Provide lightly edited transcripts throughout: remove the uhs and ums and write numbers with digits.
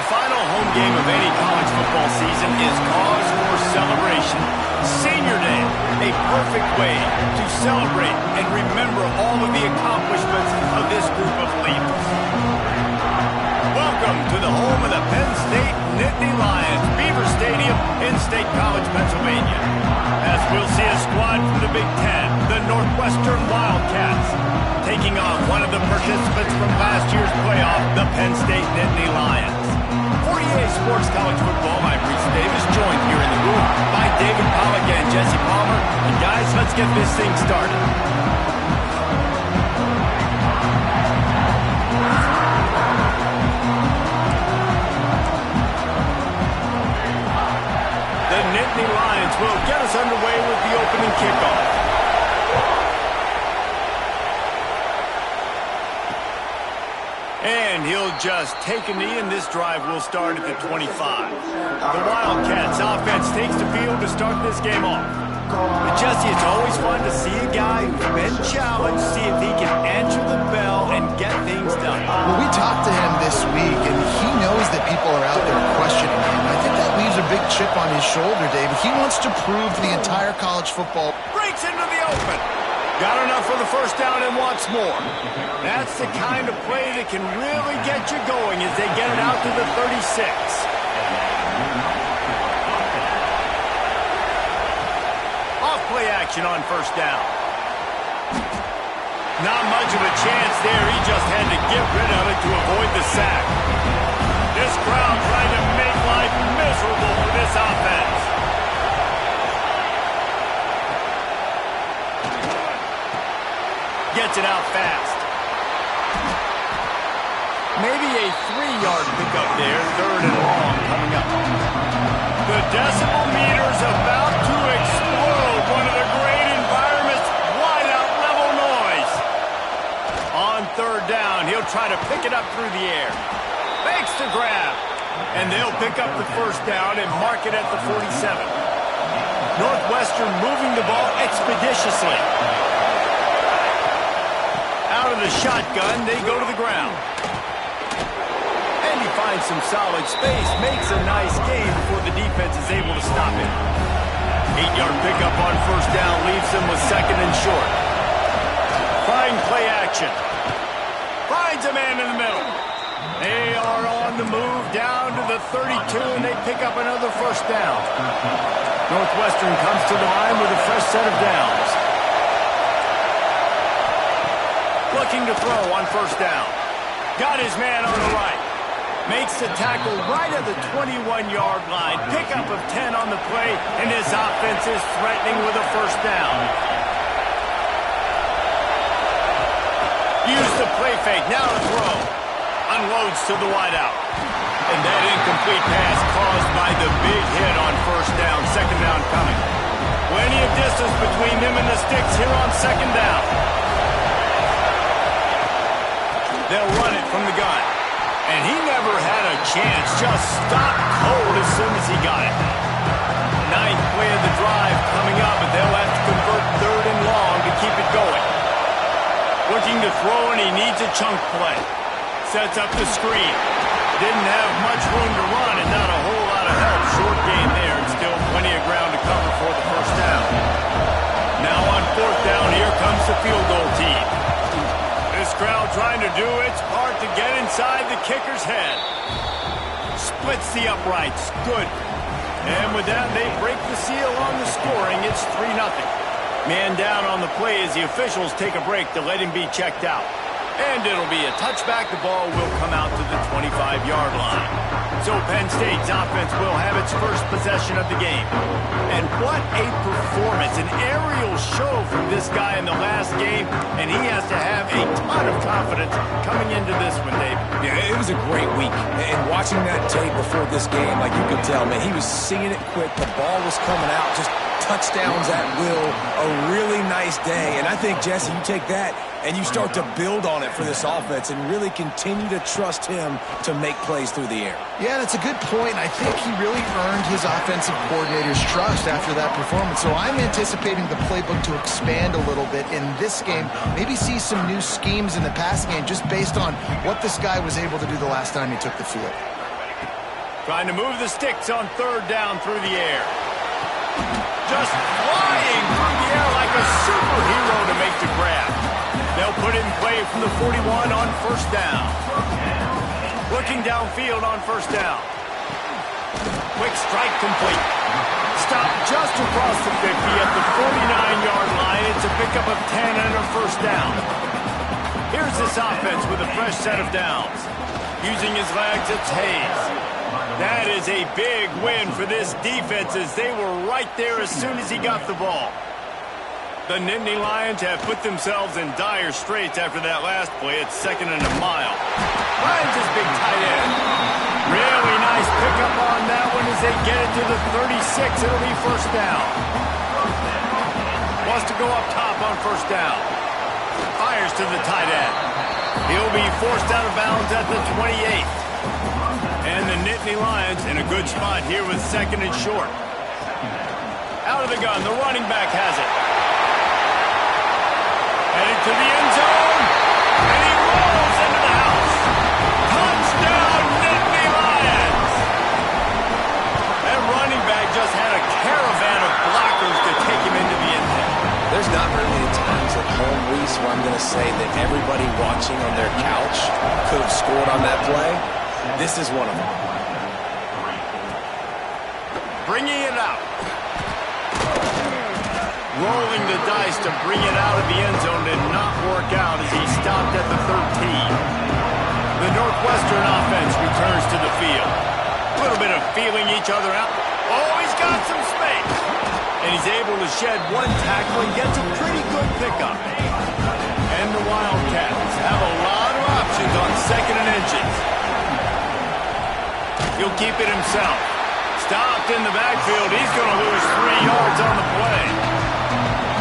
final home game of any college football season is cause for celebration. Senior Day, a perfect way to celebrate and remember all of the accomplishments of this group of leaders. Welcome to the home of the Penn State Nittany Lions, Beaver Stadium in State College, Pennsylvania. As we'll see a squad from the Big Ten, the Northwestern Wildcats, taking on one of the participants from last year's playoff, the Penn State Nittany Lions. For EA Sports College Football, I'm Reese Davis, joined here in the room by David Pollack and Jesse Palmer. And guys, let's get this thing started. The Nittany Lions will get us underway with the opening kickoff. And he'll just take a knee, and this drive will start at the 25. The Wildcats offense takes the field to start this game off. But Jesse, it's always fun to see a guy who's been challenged, see if he can answer the bell and get things done. Well, we talked to him this week, and he knows that people are out there questioning him. I think that leaves a big chip on his shoulder, David. He wants to prove to the entire college football. Breaks into the open. Got enough for the first down and wants more. That's the kind of play that can really get you going as they get it out to the 36. Off play action on first down. Not much of a chance there. He just had to get rid of it to avoid the sack. This crowd trying to make life miserable for this offense. Gets it out fast. Maybe a 3-yard pickup there. Third and long coming up. The decibel meter's about to explode. One of the great environments. Wide out level noise. On third down, he'll try to pick it up through the air. Makes the grab. And they'll pick up the first down and mark it at the 47. Northwestern moving the ball expeditiously. Out of the shotgun, they go to the ground. And he finds some solid space, makes a nice gain before the defense is able to stop it. 8-yard pickup on first down leaves them with second and short. Fine play action. Finds a man in the middle. They are on the move down to the 32, and they pick up another first down. Northwestern comes to the line with a fresh set of downs. Looking to throw on first down. Got his man on the right. Makes the tackle right at the 21-yard line. Pickup of 10 on the play, and his offense is threatening with a first down. Use the play fake. Now to throw. Unloads to the wideout. And that incomplete pass caused by the big hit on first down. Second down coming. Plenty of distance between him and the sticks here on second down. They'll run it from the gun. And he never had a chance. Just stopped cold as soon as he got it. Ninth play of the drive coming up, and they'll have to convert third and long to keep it going. Looking to throw, and he needs a chunk play. Sets up the screen. Didn't have much room to run and not a whole lot of help. Short gain there, and still plenty of ground to cover for the first down. Now on fourth down, here comes the field goal team. This crowd trying to do its part to get inside the kicker's head. Splits the uprights. Good. And with that, they break the seal on the scoring. It's 3-0. Man down on the play as the officials take a break to let him be checked out. And it'll be a touchback. The ball will come out to the 25-yard line. So Penn State's offense will have its first possession of the game. And what a performance, an aerial show from this guy in the last game, and he has to have a ton of confidence coming into this one, Dave. Yeah, it was a great week. And watching that tape before this game, like you could tell, man, he was seeing it quick. The ball was coming out, just touchdowns at will. A really nice day. And I think, Jesse, you take that and you start to build on it for this offense and really continue to trust him to make plays through the air. Yeah, that's a good point. I think he really earned his offensive coordinator's trust after that performance. So I'm anticipating the playbook to expand a little bit in this game. Maybe see some new schemes in the passing game just based on what this guy was able to do the last time he took the field. Trying to move the sticks on third down through the air. Just flying through the air like a superhero to make the grab. They'll put it in play from the 41 on first down. Looking downfield on first down. Quick strike complete. Stop just across the 50 at the 49-yard line. It's a pickup of 10 and a first down. Here's this offense with a fresh set of downs. Using his legs, it's Hayes. That is a big win for this defense as they were right there as soon as he got the ball. The Nittany Lions have put themselves in dire straits after that last play. It's 2nd and a mile. Lions is big tight end. Really nice pickup on that one as they get it to the 36. It'll be first down. Wants to go up top on first down. Fires to the tight end. He'll be forced out of bounds at the 28th. And the Nittany Lions in a good spot here with 2nd and short. Out of the gun, the running back has it. Heading to the end zone, and he rolls into the house. Touchdown, Nittany Lions! That running back just had a caravan of blockers to take him into the end zone. There's not very many times at home, Reese, where I'm going to say that everybody watching on their couch could have scored on that play. This is one of them. Bringing it out. Rolling the dice to bring it out of the end zone did not work out as he stopped at the 13. The Northwestern offense returns to the field. A little bit of feeling each other out. Oh, he's got some space. And he's able to shed one tackle and gets a pretty good pickup. And the Wildcats have a lot of options on 2nd and inches. He'll keep it himself. Stopped in the backfield. He's going to lose 3 yards on the play.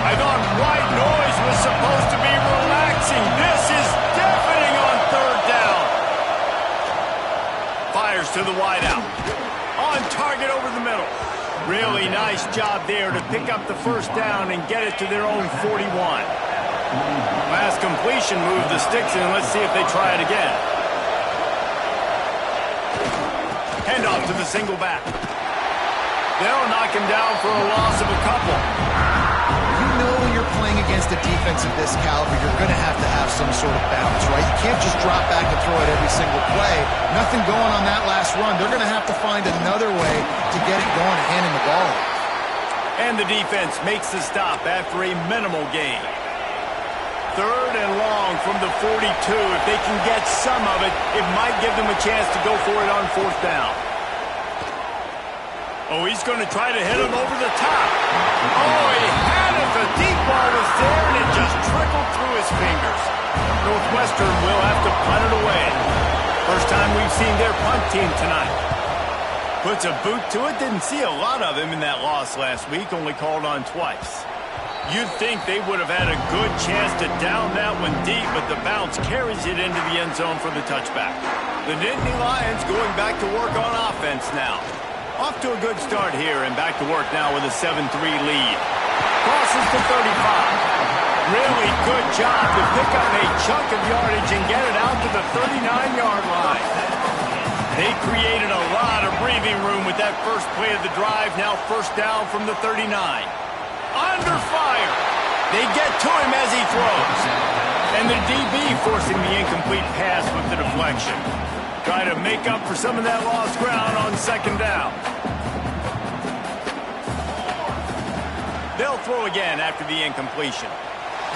I thought white noise was supposed to be relaxing. This is deafening on third down. Fires to the wideout. On target over the middle. Really nice job there to pick up the first down and get it to their own 41. Last completion moved the sticks in. Let's see if they try it again. Handoff to the single back. They'll knock him down for a loss of a couple. You know when you're playing against a defense of this caliber, you're going to have some sort of bounce, right? You can't just drop back and throw it every single play. Nothing going on that last run. They're going to have to find another way to get it going and hand him the ball. And the defense makes the stop after a minimal gain. 3rd and long from the 42. If they can get some of it, it might give them a chance to go for it on 4th down. Oh, he's going to try to hit him over the top. Oh, he had it. The deep ball was there, and it just trickled through his fingers. Northwestern will have to punt it away. First time we've seen their punt team tonight. Puts a boot to it. Didn't see a lot of him in that loss last week. Only called on twice. You'd think they would have had a good chance to down that one deep, but the bounce carries it into the end zone for the touchback. The Nittany Lions going back to work on offense now. Off to a good start here and back to work now with a 7-3 lead. Crosses to 35. Really good job to pick up a chunk of yardage and get it out to the 39-yard line. They created a lot of breathing room with that first play of the drive. Now first down from the 39. Under fire. They get to him as he throws. And the DB forcing the incomplete pass with the deflection. Try to make up for some of that lost ground on 2nd down. They'll throw again after the incompletion.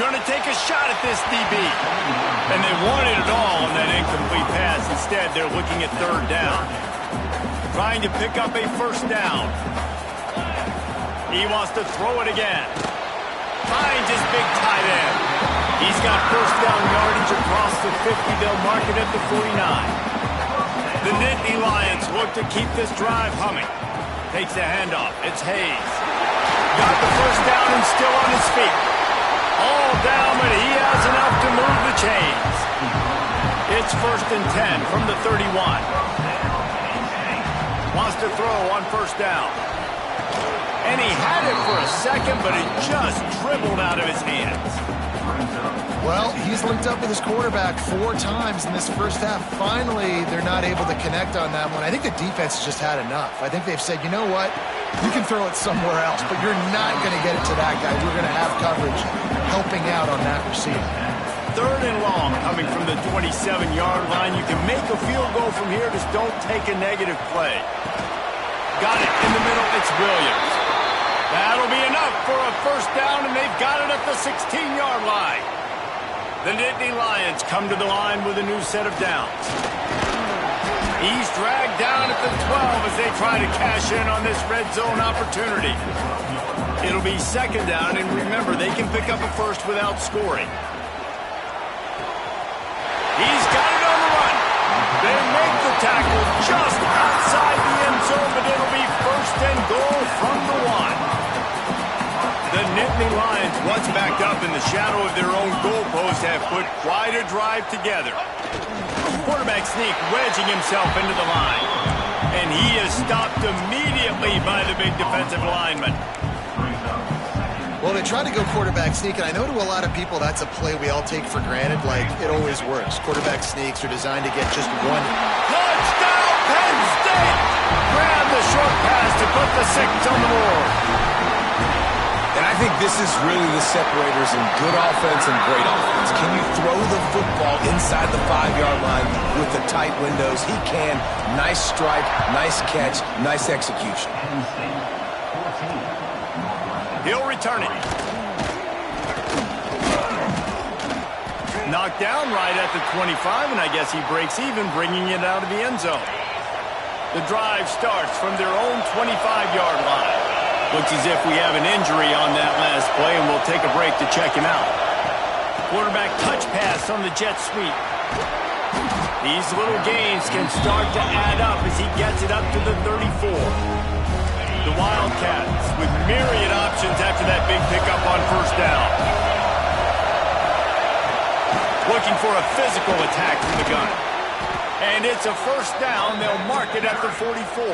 Going to take a shot at this DB. And they wanted it all on that incomplete pass. Instead, they're looking at 3rd down. Trying to pick up a first down. He wants to throw it again. Finds his big tight end. He's got first down yardage across the 50. They'll mark it at the 49. The Nittany Lions look to keep this drive humming. Takes the handoff. It's Hayes. Got the first down and still on his feet. All down, but he has enough to move the chains. It's 1st and 10 from the 31. Wants to throw on first down. And he had it for a second, but it just dribbled out of his hands. Well, he's linked up with his quarterback 4 times in this first half. Finally, they're not able to connect on that one. I think the defense has just had enough. I think they've said, you know what? You can throw it somewhere else, but you're not going to get it to that guy. We're going to have coverage helping out on that receiver. 3rd and long coming from the 27-yard line. You can make a field goal from here. Just don't take a negative play. Got it in the middle. It's Williams. That'll be enough for a first down, and they've got it at the 16-yard line. The Nittany Lions come to the line with a new set of downs. He's dragged down at the 12 as they try to cash in on this red zone opportunity. It'll be 2nd down, and remember, they can pick up a first without scoring. He's got it on the run. They make the tackle just outside the end zone, but it'll be 1st and goal from the 1. The Nittany Lions, once backed up in the shadow of their own goalpost, have put quite a drive together. Quarterback sneak wedging himself into the line. And he is stopped immediately by the big defensive lineman. Well, they try to go quarterback sneak, and I know to a lot of people that's a play we all take for granted, like it always works. Quarterback sneaks are designed to get just one. Touchdown, Penn State! Grab the short pass to put the 6 on the board. And I think this is really the separators in good offense and great offense. Can you throw the football inside the 5-yard line with the tight windows? He can. Nice strike, nice catch, nice execution. He'll return it. Knocked down right at the 25, and I guess he breaks even, bringing it out of the end zone. The drive starts from their own 25-yard line. Looks as if we have an injury on that last play, and we'll take a break to check him out. Quarterback touch pass on the jet sweep. These little gains can start to add up as he gets it up to the 34. The Wildcats with myriad options after that big pickup on 1st down. Looking for a physical attack from the gun. And it's a 1st down. They'll mark it at the 44.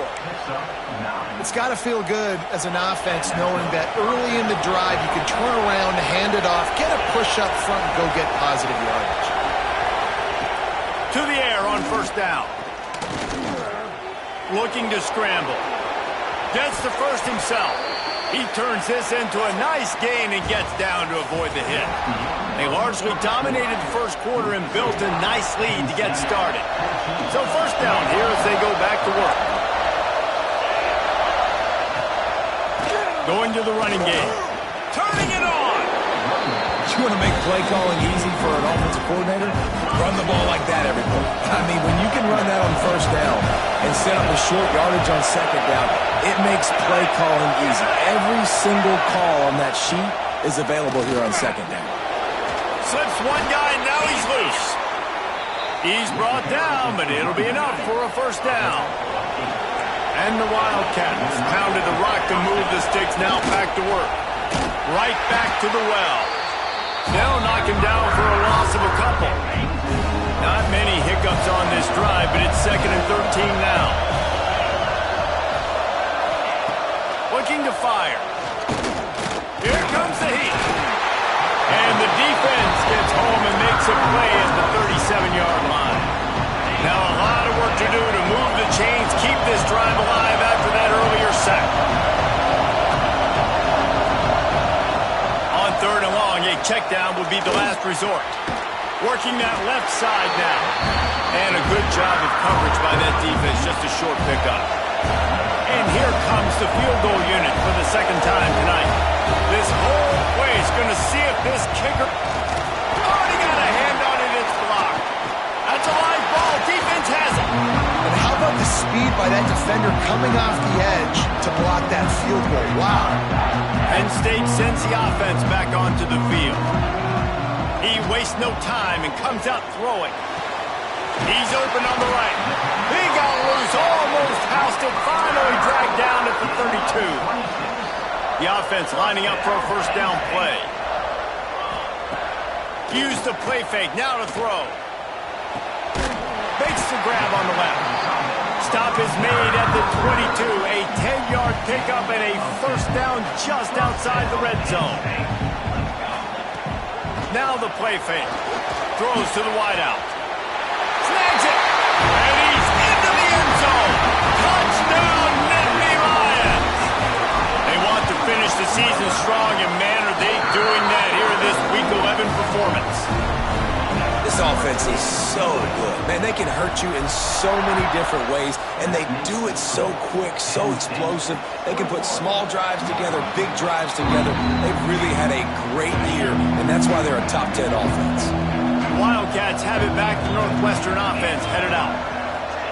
It's got to feel good as an offense knowing that early in the drive you can turn around, hand it off, get a push up front, and go get positive yardage. To the air on 1st down. Looking to scramble. Gets the first himself. He turns this into a nice gain and gets down to avoid the hit. They largely dominated the 1st quarter and built a nice lead to get started. So 1st down here as they go back to work. Going to the running game. Turning it on. You want to make play calling easy for an offensive coordinator? Run the ball like that every play. I mean, when you can run that on 1st down and set up a short yardage on 2nd down, it makes play calling easy. Every single call on that sheet is available here on 2nd down. Slips one guy, now he's loose. He's brought down, but it'll be enough for a 1st down. And the Wildcats pounded the rock to move the sticks, now back to work. Right back to the well. They'll knock him down for a loss of a couple. Not many hiccups on this drive, but it's 2nd and 13 now. Looking to fire. Here comes the heat. And the defense gets home and makes a play at the 37-yard line. Now a lot of work to do to move the chains, keep this drive alive after that earlier sack. On 3rd and long, a check down would be the last resort. Working that left side now. And a good job of coverage by that defense, just a short pickup. And here comes the field goal unit for the 2nd time tonight. This whole play is going to see if this kicker... Oh, he got a hand on it, it's blocked. That's a live ball, defense has it. And how about the speed by that defender coming off the edge to block that field goal? Wow. Penn State sends the offense back onto the field. He wastes no time and comes out throwing. He's open on the right. He got loose, almost housed it, finally dragged down at the 32. The offense lining up for a 1st down play. Use the play fake, now to throw. Makes the grab on the left. stop is made at the 22. A 10-yard pickup and a first down just outside the red zone. Now the play fake. Throws to the wideout. Snags it. And he's into the end zone. Touchdown, Nittany Lions. They want to finish the season strong, and man, are they doing that here in this Week 11 performance. This offense is so good. Man, they can hurt you in so many different ways, and they do it so quick, so explosive. They can put small drives together, big drives together. They've really had a great year, and that's why they're a top 10 offense. Wildcats have it back. The Northwestern offense headed out.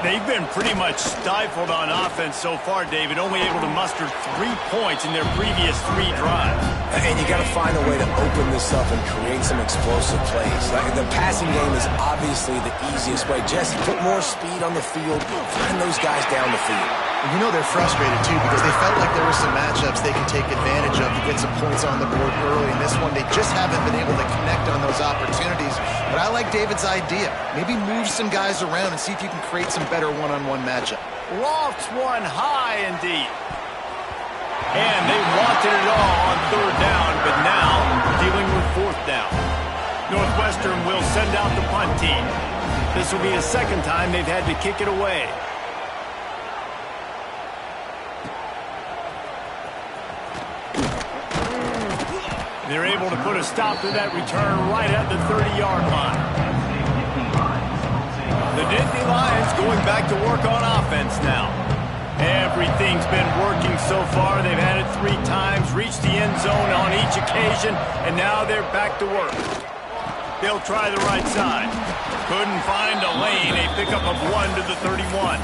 They've been pretty much stifled on offense so far, David, only able to muster 3 points in their previous 3 drives. And you got to find a way to open this up and create some explosive plays. Like, the passing game is obviously the easiest way. Jesse, put more speed on the field. Find those guys down the field. You know they're frustrated, too, because they felt like there were some matchups they can take advantage of to get some points on the board early. In this one, they just haven't been able to connect on those opportunities. But I like David's idea. Maybe move some guys around and see if you can create some better one-on-one matchup. Lofts one high and deep. And they wanted it all on 3rd down, but now dealing with 4th down. Northwestern will send out the punt team. This will be the 2nd time they've had to kick it away. They're able to put a stop to that return right at the 30-yard line. The Nittany Lions going back to work on offense now. Everything's been working so far. They've had it 3 times, reached the end zone on each occasion, and now they're back to work. They'll try the right side. Couldn't find a lane. A pickup of 1 to the 31.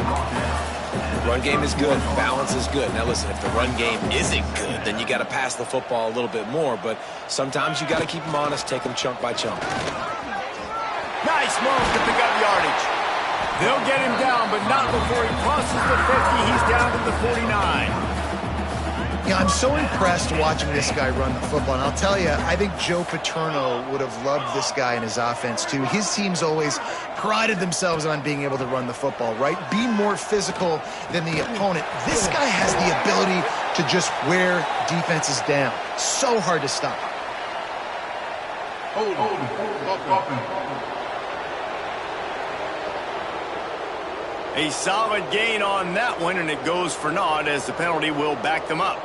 Run game is good. Balance is good. Now listen, if the run game isn't good, then you got to pass the football a little bit more. But sometimes you got to keep them honest, take them chunk by chunk. Nice move to pick up yardage. They'll get him down, but not before he crosses the 50. He's down to the 49. Yeah, I'm so impressed watching this guy run the football. And I'll tell you, I think Joe Paterno would have loved this guy in his offense, too. His teams always prided themselves on being able to run the football, right? Be more physical than the opponent. This guy has the ability to just wear defenses down. So hard to stop. A solid gain on that one, and it goes for naught as the penalty will back them up.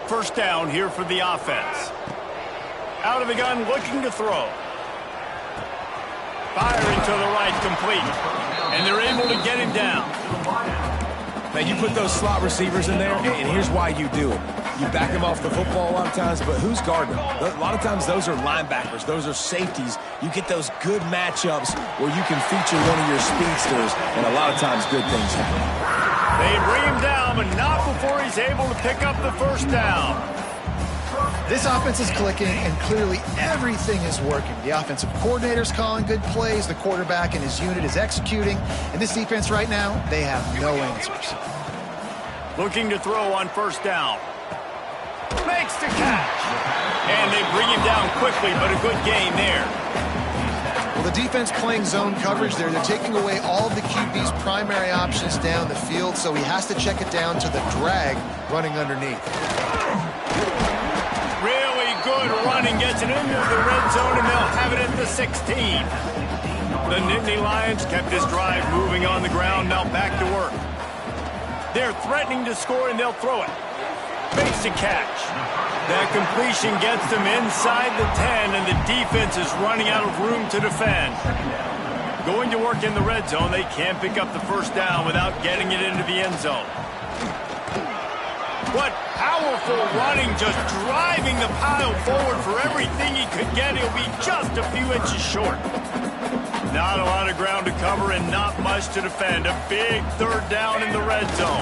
1st down here for the offense. Out of the gun, looking to throw. Firing to the right, complete. And they're able to get him down. Now, you put those slot receivers in there, and here's why you do it. You back them off the football a lot of times, but who's guarding them? A lot of times those are linebackers. Those are safeties. You get those good matchups where you can feature one of your speedsters, and a lot of times good things happen. They bring him down, but not before he's able to pick up the 1st down. This offense is clicking, and clearly everything is working. The offensive coordinator's calling good plays. The quarterback and his unit is executing. And this defense right now, they have no answers. Looking to throw on 1st down. Makes the catch. And they bring him down quickly, but a good gain there. Well, the defense playing zone coverage there. They're taking away all of the QB's primary options down the field, so he has to check it down to the drag running underneath. Really good running, gets it into the red zone, and they'll have it at the 16. The Nittany Lions kept this drive moving on the ground, now back to work. They're threatening to score, and they'll throw it. Makes the catch. That completion gets them inside the 10, and the defense is running out of room to defend. Going to work in the red zone, they can't pick up the 1st down without getting it into the end zone. What powerful running, just driving the pile forward for everything he could get. He'll be just a few inches short. Not a lot of ground to cover and not much to defend. A big 3rd down in the red zone.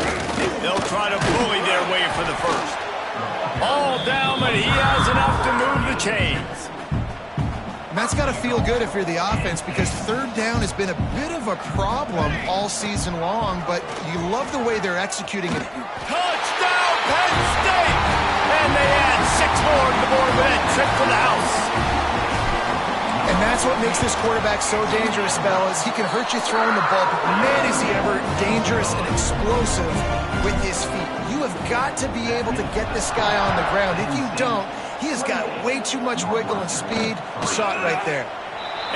They'll try to bully their way for the 1st. All down, but he has enough to move the chains. And that's got to feel good if you're the offense, because 3rd down has been a bit of a problem all season long, but you love the way they're executing it. Touchdown, Penn State! And they add 6 more to the board with that trip for the house. And that's That's what makes this quarterback so dangerous, fellas. He can hurt you throwing the ball, but man, is he ever dangerous and explosive with his feet. You have got to be able to get this guy on the ground. If you don't, he has got way too much wiggle and speed. You saw it right there.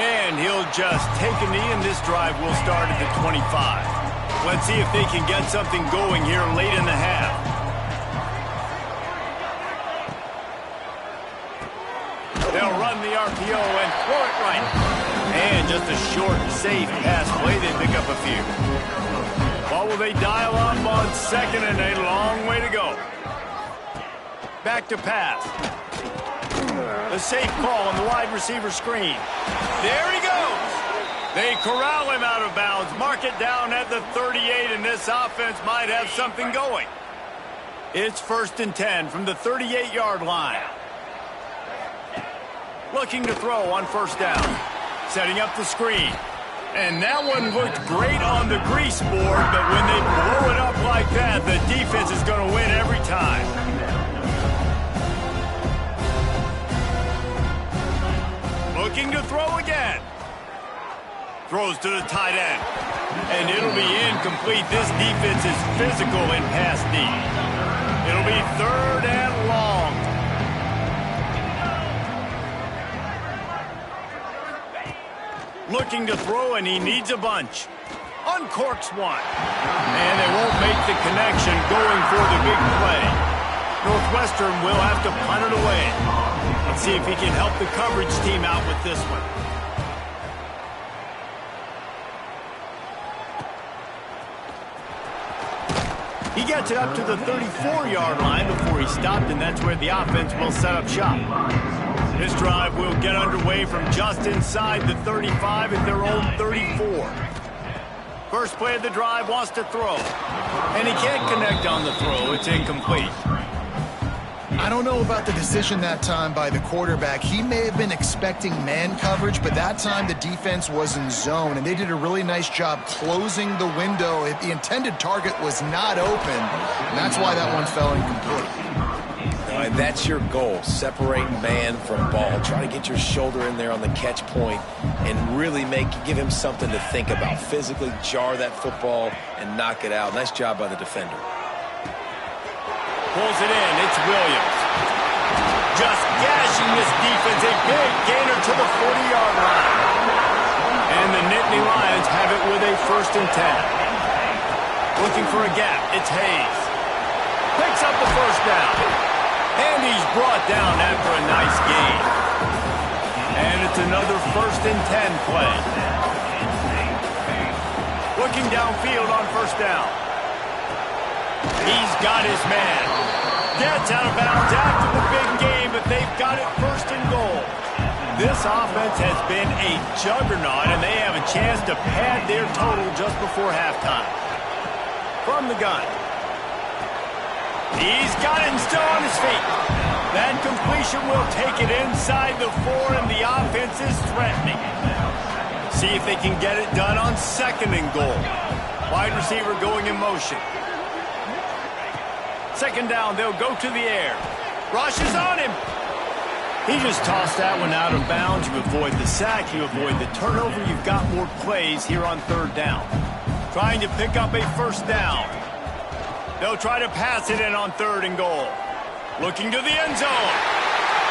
And he'll just take a knee, and this drive will start at the 25. Let's see if they can get something going here late in the half. They'll run the RPO and throw it right. And just a short, safe pass play. They pick up a few. What will they dial up on second, and a long way to go. Back to pass. A safe call on the wide receiver screen. There he goes. They corral him out of bounds. Mark it down at the 38, and this offense might have something going. It's 1st and 10 from the 38-yard line. Looking to throw on 1st down. Setting up the screen. And that one looked great on the grease board, but when they blow it up like that, the defense is going to win every time. Looking to throw again. Throws to the tight end. And it'll be incomplete. This defense is physical in pass D. It'll be 3rd and long. Looking to throw, and he needs a bunch. Uncorks one. And they won't make the connection going for the big play. Northwestern will have to punt it away. Let's see if he can help the coverage team out with this one. He gets it up to the 34-yard line before he stopped, and that's where the offense will set up shop. This drive will get underway from just inside the 35 at their own 34. First play of the drive, wants to throw. And he can't connect on the throw. It's incomplete. I don't know about the decision that time by the quarterback. He may have been expecting man coverage, but that time the defense was in zone, and they did a really nice job closing the window. The intended target was not open, and that's why that one fell incomplete. And that's your goal, separate man from ball. Try to get your shoulder in there on the catch point and really give him something to think about. Physically jar that football and knock it out. Nice job by the defender. Pulls it in. It's Williams. Just gashing this defense. A big gainer to the 40-yard line. And the Nittany Lions have it with a 1st and 10. Looking for a gap. It's Hayes. Picks up the 1st down. And he's brought down after a nice gain. And it's another 1st and 10 play. Looking downfield on 1st down. He's got his man. Gets out of bounds after the big game, but they've got it 1st and goal. This offense has been a juggernaut, and they have a chance to pad their total just before halftime. From the gun. He's got it and still on his feet. That completion will take it inside the 4, and the offense is threatening. See if they can get it done on 2nd and goal. Wide receiver going in motion. 2nd down, they'll go to the air. Rush is on him. He just tossed that one out of bounds. You avoid the sack, you avoid the turnover. You've got more plays here on 3rd down. Trying to pick up a 1st down. They'll try to pass it in on 3rd and goal. Looking to the end zone.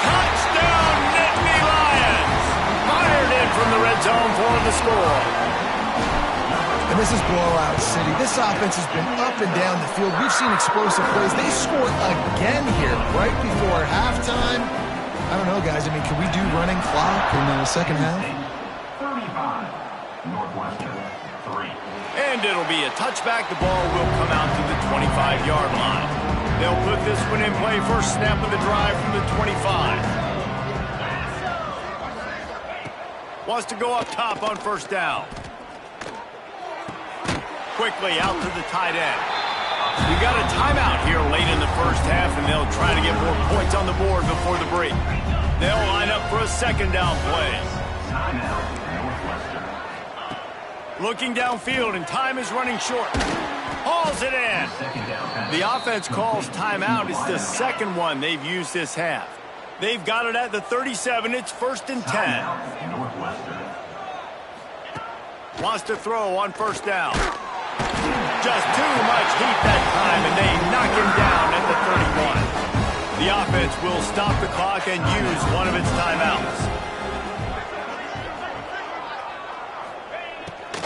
Touchdown, Nittany Lions! Fired in from the red zone for the score. And this is blowout city. This offense has been up and down the field. We've seen explosive plays. They scored again here right before halftime. I don't know, guys. I mean, can we do running clock in the 2nd half? 35, Northwestern, 3. And it'll be a touchback. The ball will come out to the 25-yard line. They'll put this one in play. First snap of the drive from the 25. Wants to go up top on 1st down. Quickly out to the tight end. We got a timeout here late in the 1st half, and they'll try to get more points on the board before the break. They'll line up for a 2nd down play. Looking downfield, and time is running short. Hauls it in. The offense calls timeout. It's the 2nd one they've used this half. They've got it at the 37. It's 1st and 10. Northwestern. Wants to throw on 1st down. Just too much heat that time, and they knock him down at the 31. The offense will stop the clock and use one of its timeouts.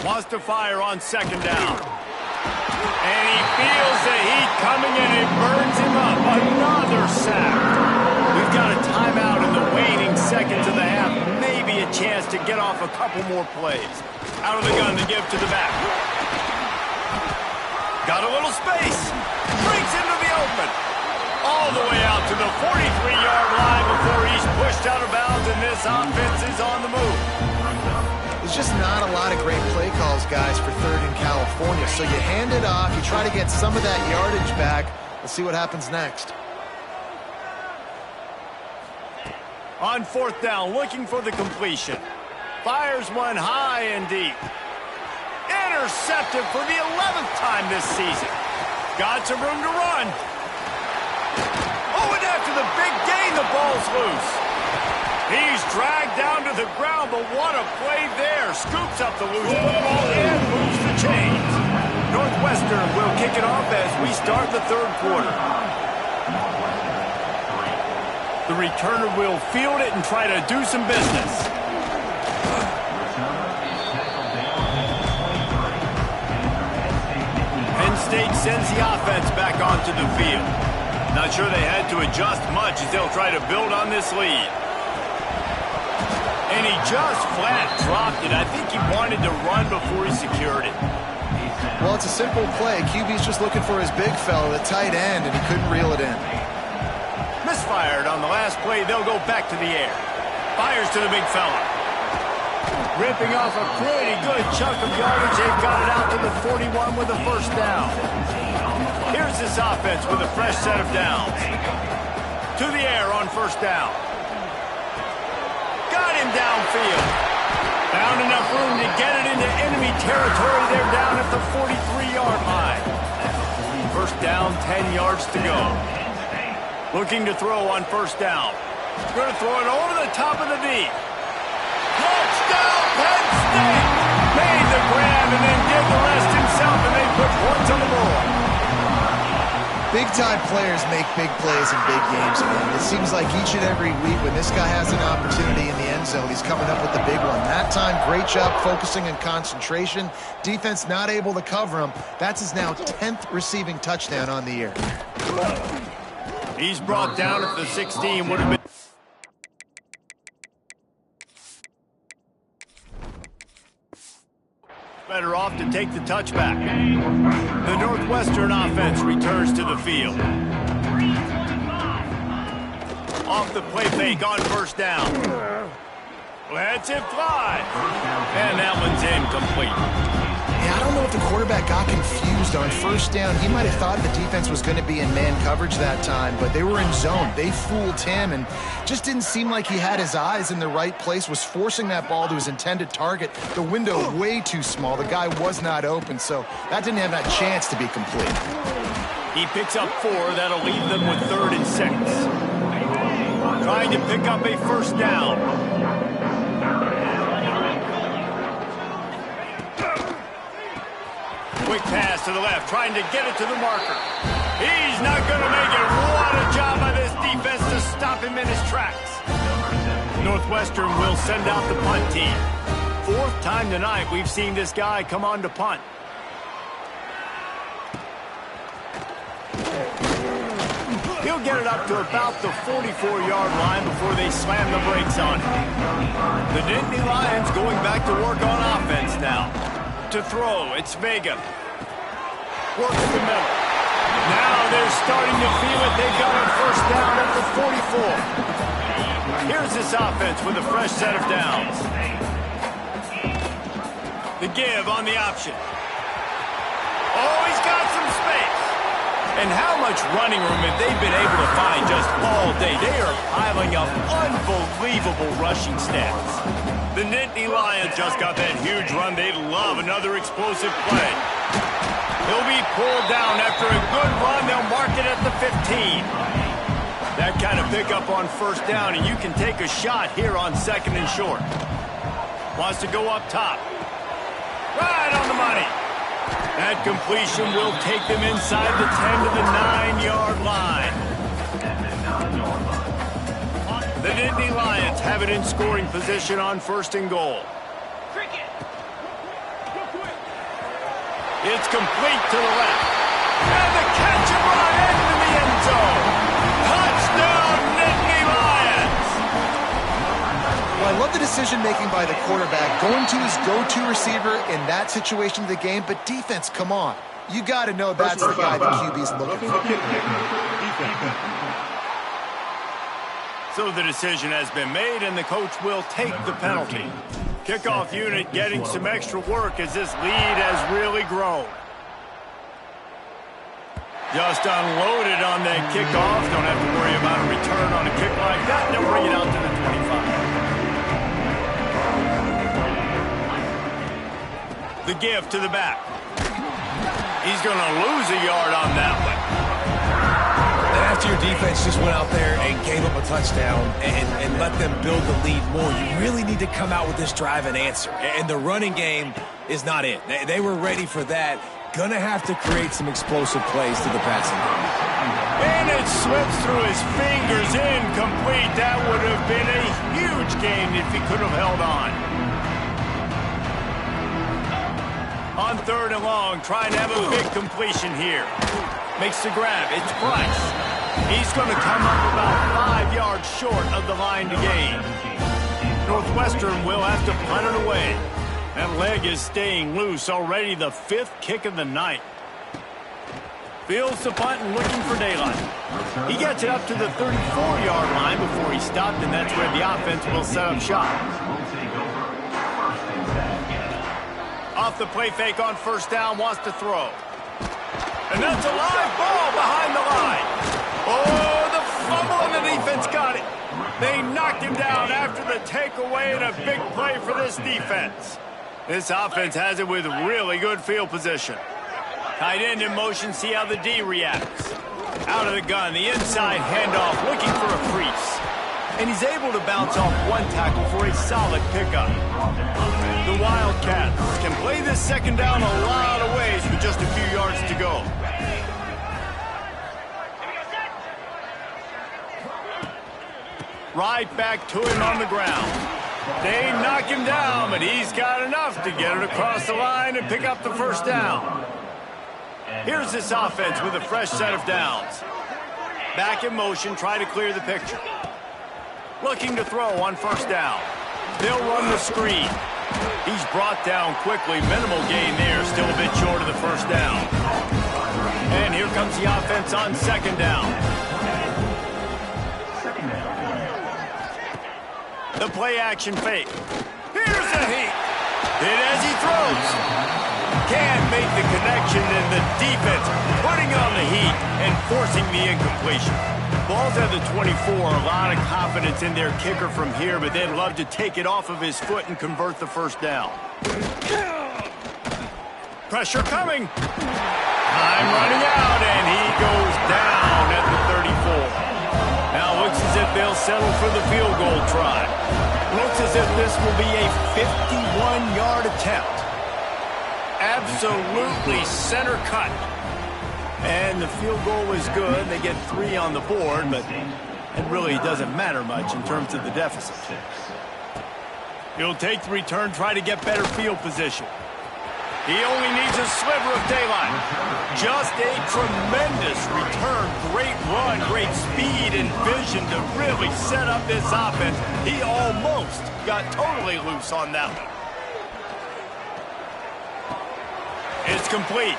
Wants to fire on 2nd down. And he feels the heat coming and it burns him up. Another sack. We've got a timeout in the waning seconds of the half. Maybe a chance to get off a couple more plays. Out of the gun to give to the back. Got a little space. Breaks into the open. All the way out to the 43-yard line before he's pushed out of bounds, and this offense is on the move. There's just not a lot of great play calls, guys, for 3rd in California. So you hand it off, you try to get some of that yardage back. Let's see what happens next. On 4th down, looking for the completion. Fires one high and deep. Intercepted for the 11th time this season. Got some room to run. Oh, and after the big gain, the ball's loose. He's dragged down to the ground, but what a play there. Scoops up the loose football and moves the chains. Northwestern will kick it off as we start the 3rd quarter. The returner will field it and try to do some business. Penn State sends the offense back onto the field. Not sure they had to adjust much as they'll try to build on this lead. And he just flat dropped it. I think he wanted to run before he secured it. Well, it's a simple play. QB's just looking for his big fella, the tight end, and he couldn't reel it in. Misfired on the last play. They'll go back to the air. Fires to the big fella. Ripping off a pretty good chunk of yardage. They've got it out to the 41 with a 1st down. Here's this offense with a fresh set of downs. To the air on 1st down. Got him downfield. Found enough room to get it into enemy territory. They're down at the 43-yard line. 1st down, 10 yards to go. Looking to throw on 1st down. Going to throw it over the top of the D. Touchdown, Penn State! Made the grab and then did the rest himself, and they put points on the board. Big-time players make big plays in big games, man. It seems like each and every week when this guy has an opportunity in the end zone, he's coming up with the big one. That time, great job focusing and concentration. Defense not able to cover him. That's his now 10th receiving touchdown on the year. He's brought down at the 16. Would have been better off to take the touchback. The Northwestern offense returns to the field. Off the play fake on 1st down. Lets it fly. And that one's incomplete. Yeah, I don't know if the quarterback got confused on 1st down. He might have thought the defense was going to be in man coverage that time, but they were in zone. They fooled him and just didn't seem like he had his eyes in the right place, was forcing that ball to his intended target. The window way too small. The guy was not open, so that didn't have that chance to be complete. He picks up 4. That'll leave them with 3rd and 6. Trying to pick up a 1st down. Quick pass to the left, trying to get it to the marker. He's not going to make it. What a job by this defense to stop him in his tracks. Northwestern will send out the punt team. 4th time tonight we've seen this guy come on to punt. He'll get it up to about the 44-yard line before they slam the brakes on him. The Nittany Lions going back to work on offense now. To throw, it's Vega. Works the middle. Now they're starting to feel it. They've got a 1st down at the 44. Here's this offense with a fresh set of downs. The give on the option. Oh, he's got some space. And how much running room have they been able to find just all day? They are piling up unbelievable rushing stats. The Nittany Lions just got that huge run. They love another explosive play. He'll be pulled down after a good run. They'll mark it at the 15. That kind of pickup on first down, and you can take a shot here on 2nd and short. Wants to go up top. Right on the money. That completion will take them inside the 10 to the 9-yard line. The Nittany Lions have it in scoring position on 1st and goal. It's complete to the left. And the catch and run into the end zone. Touchdown, Nittany Lions! Well, I love the decision-making by the quarterback, going to his go-to receiver in that situation of the game, but defense, come on. You got to know that's the guy the QB's looking for. So the decision has been made, and the coach will take the penalty. Kickoff unit getting some extra work as this lead has really grown. Just unloaded on that kickoff. Don't have to worry about a return on a kick like that. They'll bring it out to the 25. The give to the back. He's going to lose a yard on that one. After your defense just went out there and gave up a touchdown and let them build the lead more, you really need to come out with this drive and answer. And the running game is not it. They were ready for that. Gonna have to create some explosive plays to the passing game. And it slips through his fingers, incomplete. That would have been a huge gain if he could have held on. On 3rd and long, trying to have a big completion here. Makes the grab. It's Price. He's going to come up about 5 yards short of the line to gain. Northwestern will have to punt it away. That leg is staying loose. Already the 5th kick of the night. Fields the punt and looking for daylight. He gets it up to the 34-yard line before he stopped, and that's where the offense will set up shop. Off the play fake on 1st down, wants to throw. And that's a live ball behind the line. Oh, the fumble, and the defense got it. They knocked him down after the takeaway, and a big play for this defense. This offense has it with really good field position. Tight end in motion, see how the D reacts. Out of the gun, the inside handoff, looking for a crease. And he's able to bounce off one tackle for a solid pickup. The Wildcats can play this 2nd down a lot of ways with just a few yards to go. Right back to him on the ground. They knock him down, but he's got enough to get it across the line and pick up the 1st down. Here's this offense with a fresh set of downs. Back in motion, try to clear the picture. Looking to throw on 1st down. They'll run the screen. He's brought down quickly. Minimal gain there. Still a bit short of the 1st down. And here comes the offense on 2nd down. The play action fake. Here's a heat. Hit as he throws. Can't make the connection, and the defense putting on the heat and forcing the incompletion. Ball's at the 24. A lot of confidence in their kicker from here, but they'd love to take it off of his foot and convert the 1st down. Pressure coming. Time running out, and he goes down at the 34. Now looks as if they'll settle for the field goal try. Looks as if this will be a 51-yard attempt. Absolutely center cut. And the field goal is good. They get 3 on the board, but it really doesn't matter much in terms of the deficit. He'll take the return, try to get better field position. He only needs a sliver of daylight. Just a tremendous return. Great run, great speed and vision to really set up this offense. He almost got totally loose on that one. It's complete.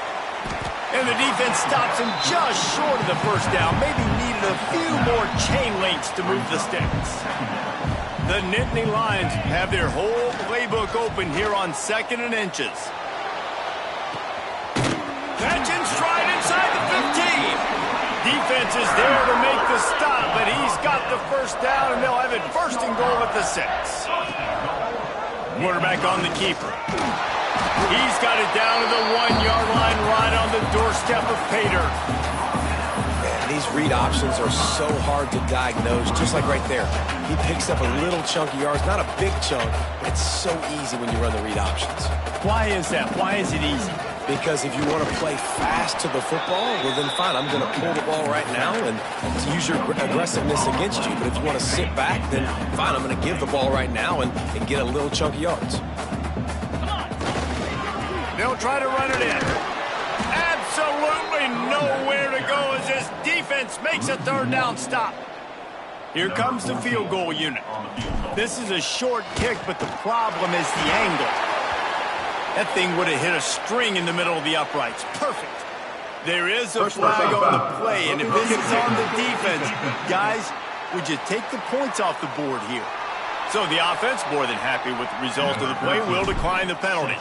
And the defense stops him just short of the 1st down. Maybe needed a few more chain links to move the sticks. The Nittany Lions have their whole playbook open here on 2nd and inches. Catch and stride inside the 15. Defense is there to make the stop, but he's got the 1st down, and they'll have it 1st and goal at the 6. Quarterback on the keeper. He's got it down to the 1-yard line, right on the doorstep of Pater. These read options are so hard to diagnose, just like right there. He picks up a little chunk of yards, not a big chunk, but it's so easy when you run the read options. Why is that? Why is it easy? Because if you want to play fast to the football, well then fine, I'm going to pull the ball right now and use your aggressiveness against you. But if you want to sit back, then fine, I'm going to give the ball right now and get a little chunk of yards. They'll try to run it in. Absolutely nowhere to go as this defense makes a third down stop. Here comes the field goal unit. This is a short kick, but the problem is the angle. That thing would have hit a string in the middle of the uprights. Perfect. There is a flag on the play, and if this is on the defense, guys, would you take the points off the board here? So the offense, more than happy with the result of the play, will decline the penalty.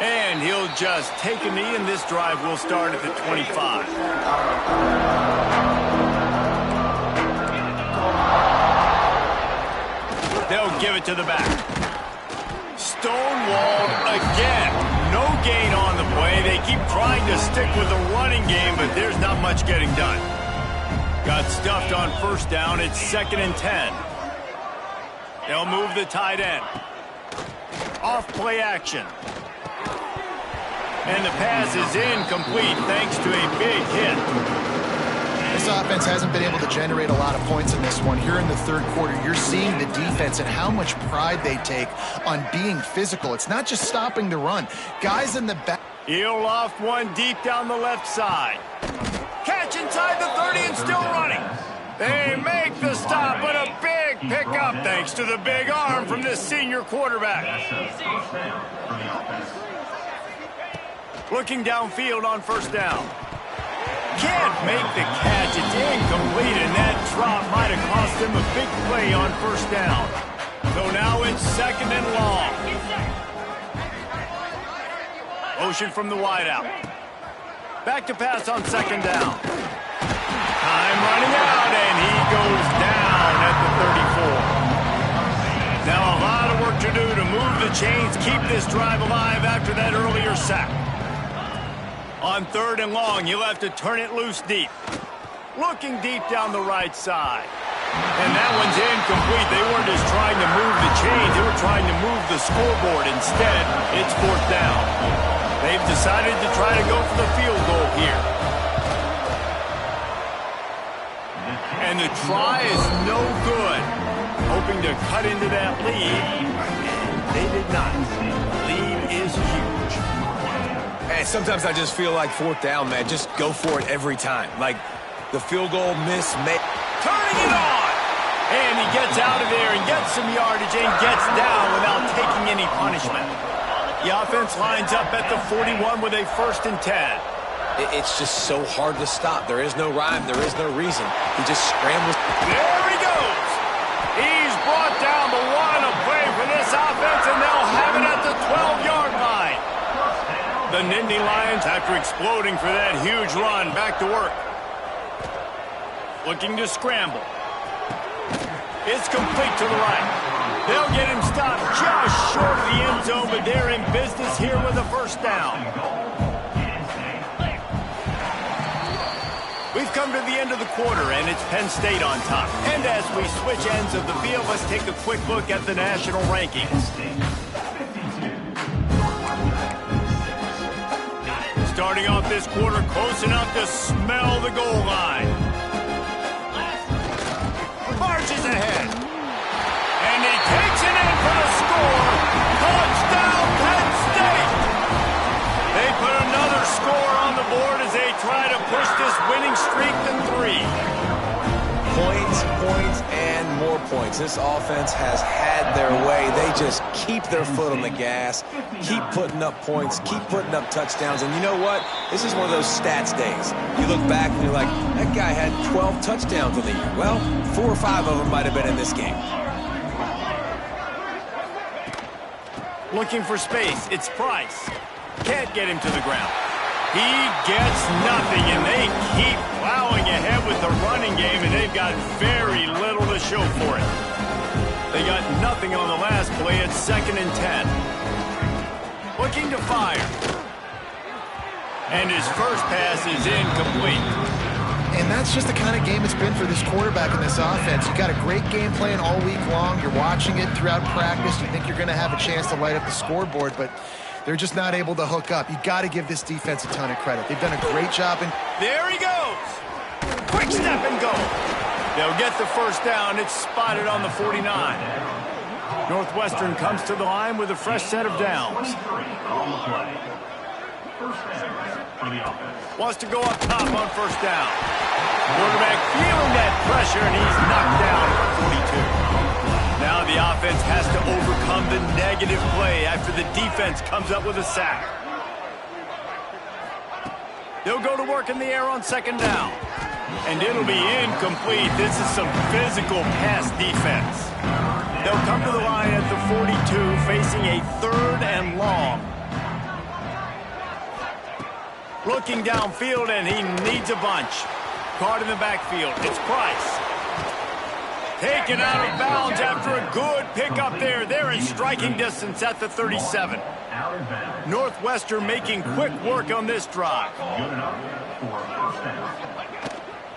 And he'll just take a knee, and this drive will start at the 25. They'll give it to the back. Stonewalled again. No gain on the play. They keep trying to stick with the running game, but there's not much getting done. Got stuffed on first down. It's 2nd and 10. They'll move the tight end. Off play action. And the pass is incomplete thanks to a big hit. This offense hasn't been able to generate a lot of points in this one. Here in the third quarter, you're seeing the defense and how much pride they take on being physical. It's not just stopping the run. Guys in the back. He'll loft one deep down the left side. Catch inside the 30 and still running. They make the stop, but a big pickup thanks to the big arm from this senior quarterback. Looking downfield on first down. Can't make the catch. It's incomplete, and that drop might have cost him a big play on first down. So now it's 2nd and long. Motion from the wideout. Back to pass on 2nd down. Time running out, and he goes down at the 34. Now a lot of work to do to move the chains, keep this drive alive after that earlier sack. On 3rd and long, you'll have to turn it loose deep. Looking deep down the right side. And that one's incomplete. They weren't just trying to move the chains. They were trying to move the scoreboard. Instead, it's 4th down. They've decided to try to go for the field goal here. And the try is no good. Hoping to cut into that lead. And they did not. Lead is huge. And sometimes I just feel like 4th down, man. Just go for it every time. Like the field goal miss. Turning it on. And he gets out of there and gets some yardage and gets down without taking any punishment. The offense lines up at the 41 with a 1st and 10. It's just so hard to stop. There is no rhyme. There is no reason. He just scrambles. There he goes. He's brought down the one of play for this offense, and they'll have it at the 12-yard line. The Nittany Lions, after exploding for that huge run, back to work. Looking to scramble. It's complete to the right. They'll get him stopped just short of the end zone, but they're in business here with a 1st down. We've come to the end of the quarter, and it's Penn State on top. And as we switch ends of the field, let's take a quick look at the national rankings. Starting off this quarter, close enough to smell the goal line. Marches ahead. And he takes it in for the score. Touchdown, Penn State! They put another score on the board as they try to push this winning streak to 3. Points, points, and more points. This offense has had their way. They just keep their foot on the gas, keep putting up points, keep putting up touchdowns. And you know what? This is one of those stats days. You look back and you're like, that guy had 12 touchdowns in the year. Well, 4 or 5 of them might have been in this game. Looking for space. It's Price. Can't get him to the ground. He gets nothing, and they keep plowing ahead with the running game, and they've got very little to show for it. They got nothing on the last play at 2nd and 10. What looking to fire. And his first pass is incomplete. And that's just the kind of game it's been for this quarterback in this offense. You got a great game plan all week long. You're watching it throughout practice. You think you're going to have a chance to light up the scoreboard, but they're just not able to hook up. You got to give this defense a ton of credit. They've done a great job. There he goes. Quick step and go. They'll get the first down. It's spotted on the 49. Northwestern comes to the line with a fresh set of downs. Wants to go up top on first down. Quarterback feeling that pressure, and he's knocked down at 42. Now the offense has to overcome the negative play after the defense comes up with a sack. They'll go to work in the air on second down. And it'll be incomplete. This is some physical pass defense. They'll come to the line at the 42, facing a 3rd and long. Looking downfield, and he needs a bunch. Caught in the backfield. It's Price. Taken out of bounds after a good pickup there. They're in striking distance at the 37. Northwestern making quick work on this drive.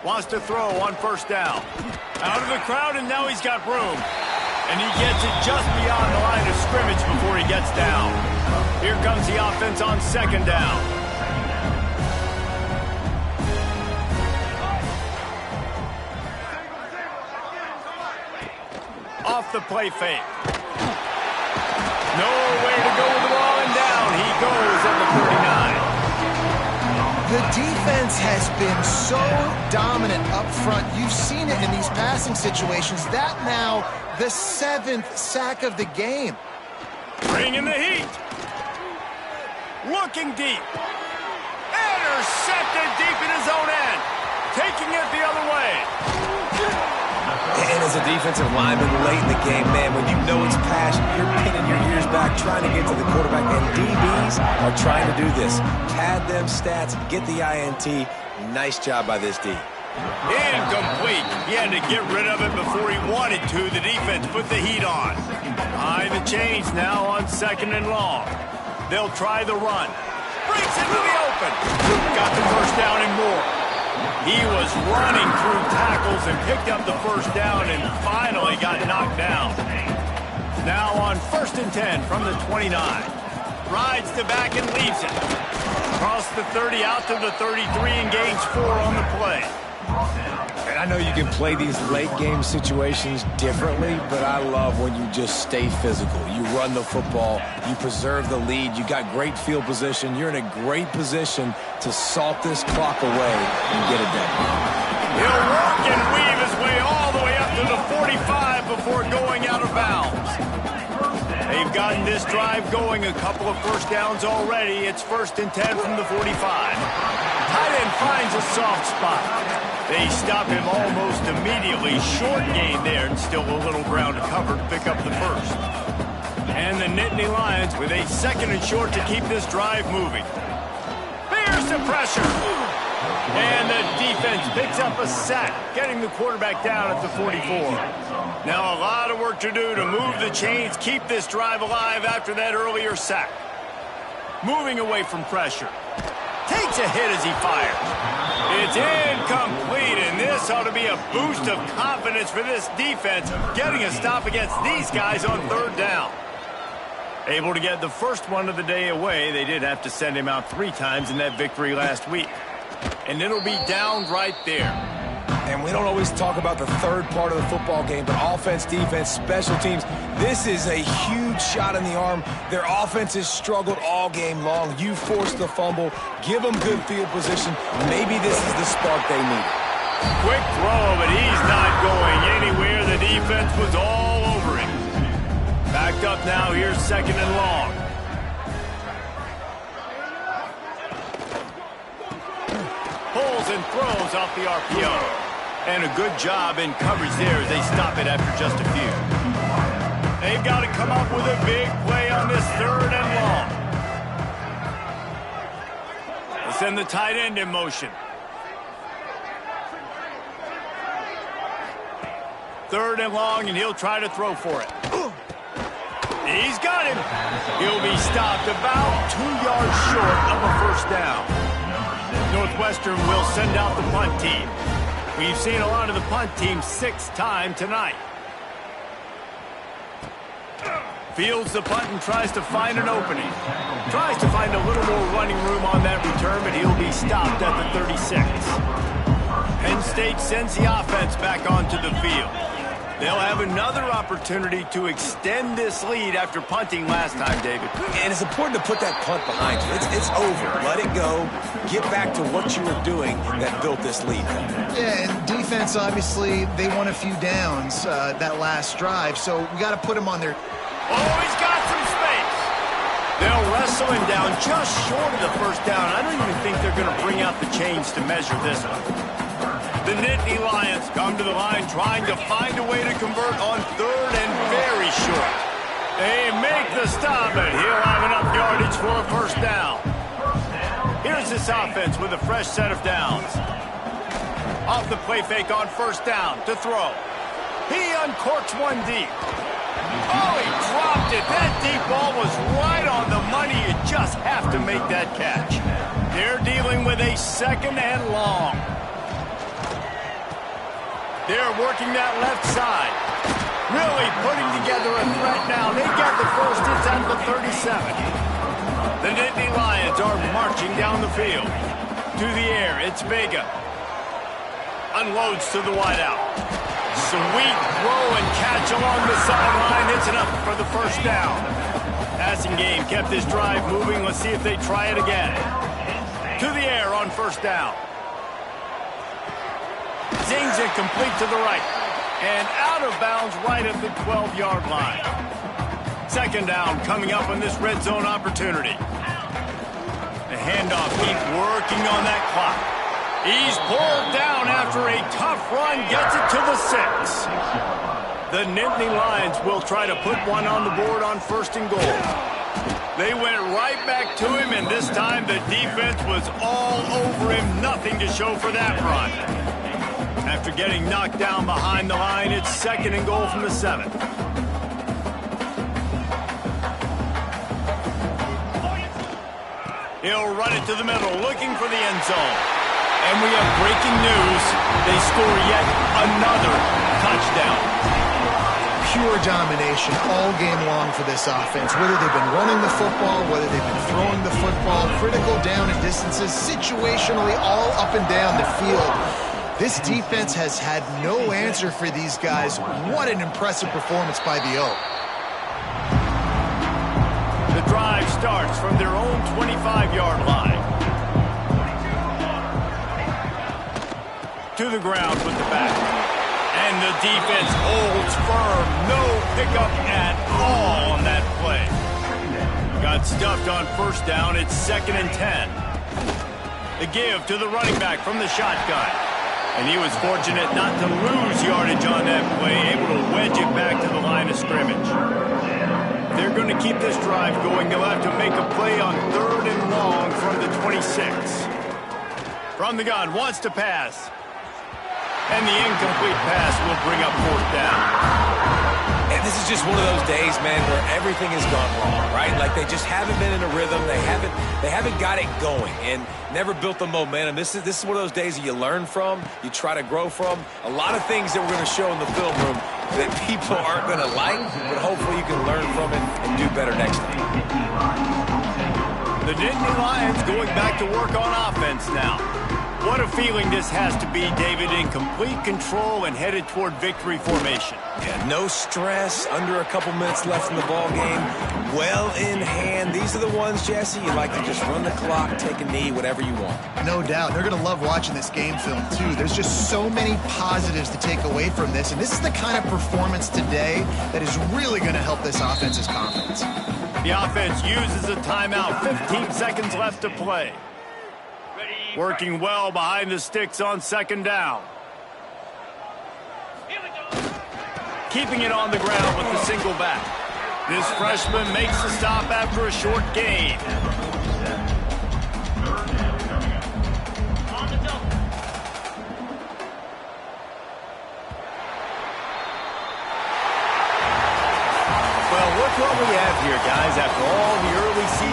Wants to throw on first down. Out of the crowd, and now he's got room. And he gets it just beyond the line of scrimmage before he gets down. Here comes the offense on second down. Off the play fake. Nowhere to go with the ball, and down he goes at the 39. The defense has been so dominant up front. You've seen it in these passing situations. That now the 7th sack of the game. Bringing the heat. Looking deep. Intercepted deep in his own end. Taking it the other way. And as a defensive lineman late in the game, man, when you know it's passion, you're pinning your ears back, trying to get to the quarterback. And DBs are trying to do this. Pad them stats, get the INT. Nice job by this D. Incomplete. He had to get rid of it before he wanted to. The defense put the heat on. Behind the chains now on second and long. They'll try the run. Breaks into the open. Got the first down and more. He was running through tackles and picked up the first down and finally got knocked down. Now on 1st and 10 from the 29. Rides the back and leaves it. Across the 30 out to the 33 and gains 4 on the play. And I know you can play these late game situations differently, but I love when you just stay physical. You run the football, you preserve the lead, you got great field position, you're in a great position to salt this clock away and get it done. He'll work and weave his way all the way up to the 45 before going out of bounds. They've gotten this drive going, a couple of first downs already. It's 1st and 10 from the 45. Tight end finds a soft spot. They stop him almost immediately. Short gain there, and still a little ground to cover to pick up the first. And the Nittany Lions with a 2nd and short to keep this drive moving. There's the pressure. And the defense picks up a sack, getting the quarterback down at the 44. Now a lot of work to do to move the chains, keep this drive alive after that earlier sack. Moving away from pressure. Takes a hit as he fires. It's incomplete, and this ought to be a boost of confidence for this defense, getting a stop against these guys on 3rd down. Able to get the first one of the day away. They did have to send him out 3 times in that victory last week. And it'll be down right there. And we don't always talk about the third part of the football game, but offense, defense, special teams, this is a huge shot in the arm. Their offense has struggled all game long. You force the fumble, give them good field position. Maybe this is the spark they need. Quick throw, but he's not going anywhere. The defense was all over him. Backed up now, here's 2nd and long. Pulls and throws off the RPO. And a good job in coverage there as they stop it after just a few. They've got to come up with a big play on this 3rd and long. They send the tight end in motion. 3rd and long, and he'll try to throw for it. He's got him. He'll be stopped about 2 yards short of a first down. Northwestern will send out the punt team. We've seen a lot of the punt team 6 times tonight. Fields the punt and tries to find an opening. Tries to find a little more running room on that return, but he'll be stopped at the 36. Penn State sends the offense back onto the field. They'll have another opportunity to extend this lead after punting last time, David. And it's important to put that punt behind you. It's over. Let it go. Get back to what you were doing that built this lead. Yeah, and defense, obviously, they won a few downs that last drive, so we got to put them on their... Oh, he's got some space. They'll wrestle him down just short of the first down. I don't even think they're going to bring out the chains to measure this one. The Nittany Lions come to the line trying to find a way to convert on 3rd and very short. They make the stop, and he'll have enough yardage for a first down. Here's this offense with a fresh set of downs. Off the play fake on first down to throw. He uncorks one deep. Oh, he dropped it. That deep ball was right on the money. You just have to make that catch. They're dealing with a 2nd and long. They're working that left side. Really putting together a threat now. They get the first. It's at the 37. The Nittany Lions are marching down the field. To the air, it's Vega. Unloads to the wideout. Sweet throw and catch along the sideline. It's enough for the first down. Passing game kept this drive moving. Let's see if they try it again. To the air on first down. Zings it complete to the right. And out of bounds right at the 12-yard line. 2nd down coming up on this red zone opportunity. The handoff keeps working on that clock. He's pulled down after a tough run, gets it to the 6. The Nittany Lions will try to put one on the board on 1st and goal. They went right back to him, and this time the defense was all over him. Nothing to show for that run. After getting knocked down behind the line, it's 2nd and goal from the 7. He'll run it to the middle, looking for the end zone. And we have breaking news. They score yet another touchdown. Pure domination all game long for this offense. Whether they've been running the football, whether they've been throwing the football, critical down and distances, situationally all up and down the field. This defense has had no answer for these guys. What an impressive performance by the Oak. The drive starts from their own 25-yard line. To the ground with the back. And the defense holds firm. No pickup at all on that play. Got stuffed on first down. It's 2nd and 10. The give to the running back from the shotgun. And he was fortunate not to lose yardage on that play, able to wedge it back to the line of scrimmage. They're going to keep this drive going. They'll have to make a play on 3rd and long from the 26. From the gun, wants to pass. And the incomplete pass will bring up 4th down. And this is just one of those days, man, where everything has gone wrong, right? Like they just haven't been in a rhythm. They haven't got it going and never built the momentum. This is one of those days that you learn from, you try to grow from. A lot of things that we're going to show in the film room that people aren't going to like, but hopefully you can learn from it and do better next time. The Nittany Lions going back to work on offense now. What a feeling this has to be, David, in complete control and headed toward victory formation. Yeah, no stress, under a couple minutes left in the ball game, well in hand. These are the ones, Jesse, you like to just run the clock, take a knee, whatever you want. No doubt. They're going to love watching this game film, too. There's just so many positives to take away from this, and this is the kind of performance today that is really going to help this offense's confidence. The offense uses a timeout, 15 seconds left to play. Working well behind the sticks on 2nd down. Keeping it on the ground with the single back. This freshman makes the stop after a short gain.